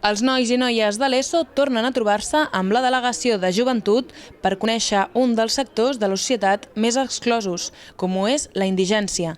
Els nois i noies de l'ESO tornen a trobar-se amb la delegació de joventut per conèixer un dels sectors de la societat més exclosos, com ho és la indigència.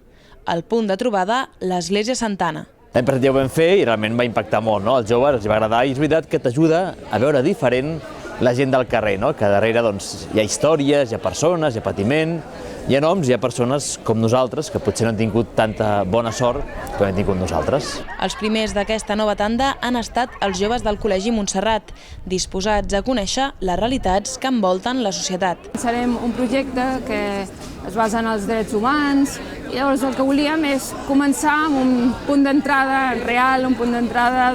Al punt de trobada, l'Església Santana. L'any passat ja ho vam fer i realment va impactar molt, no? Als joves els va agradar i és veritat que t'ajuda a veure diferent la gent del carrer, no? Que darrere hi ha històries, hi ha persones, hi ha patiment, hi ha noms, hi ha persones com nosaltres que potser no han tingut tanta bona sort com hem tingut nosaltres. Els primers d'aquesta nova tanda han estat els joves del Col·legi Montserrat, disposats a conèixer les realitats que envolten la societat. Serem un projecte que es basa en els drets humans i llavors el que volíem és començar amb un punt d'entrada real, un punt d'entrada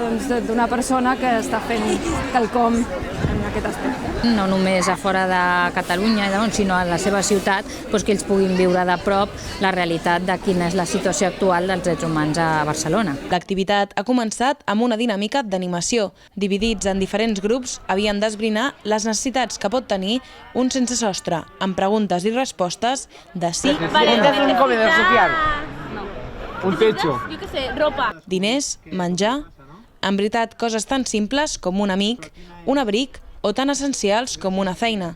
d'una persona que està fent quelcom en aquest aspecte. No només a fora de Catalunya, sinó a la seva ciutat, que ells puguin viure de prop la realitat de quina és la situació actual dels drets humans a Barcelona. L'activitat ha començat amb una dinàmica d'animació. Dividits en diferents grups, havien d'esbrinar les necessitats que pot tenir un sense sostre, amb preguntes i respostes de sí o no. Un comedor social. Un techo. Yo qué sé, ropa. Diners, menjar... En veritat, coses tan simples com un amic, un abric o tan essencials com una feina.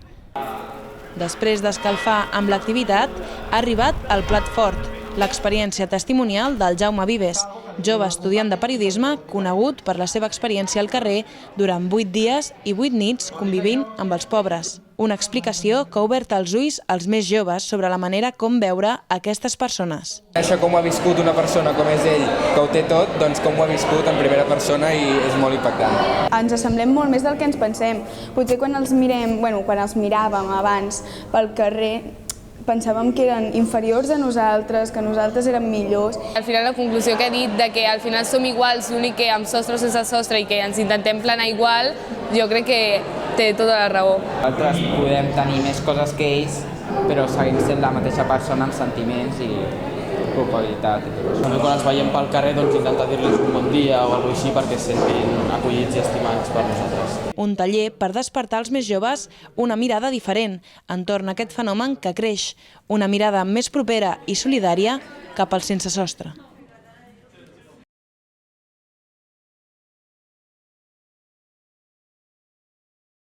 Després d'escalfar amb l'activitat, ha arribat el plat fort, l'experiència testimonial del Jaume Vives, jove estudiant de periodisme conegut per la seva experiència al carrer durant 8 dies i 8 nits convivint amb els pobres. Una explicació que ha obert els ulls als més joves sobre la manera com veure aquestes persones. Això com ho ha viscut una persona com és ell, que ho té tot, doncs com ho ha viscut en primera persona i és molt impactant. Ens assemblem molt més del que ens pensem. Potser quan els miràvem abans pel carrer, pensàvem que eren inferiors a nosaltres, que nosaltres érem millors. Al final la conclusió que he dit de que al final som iguals, l'únic que amb sostre o sense sostre i que ens intentem planar igual, jo crec que té tota la raó. Nosaltres podem tenir més coses que ells, però seguim sent la mateixa persona amb sentiments i culpabilitat i tot això. Quan els veiem pel carrer intentar dir-los un bon dia o alguna cosa així perquè es sentin acollits i estimats per nosaltres. Un taller per despertar als més joves una mirada diferent entorn a aquest fenomen que creix, una mirada més propera i solidària cap al sense sostre.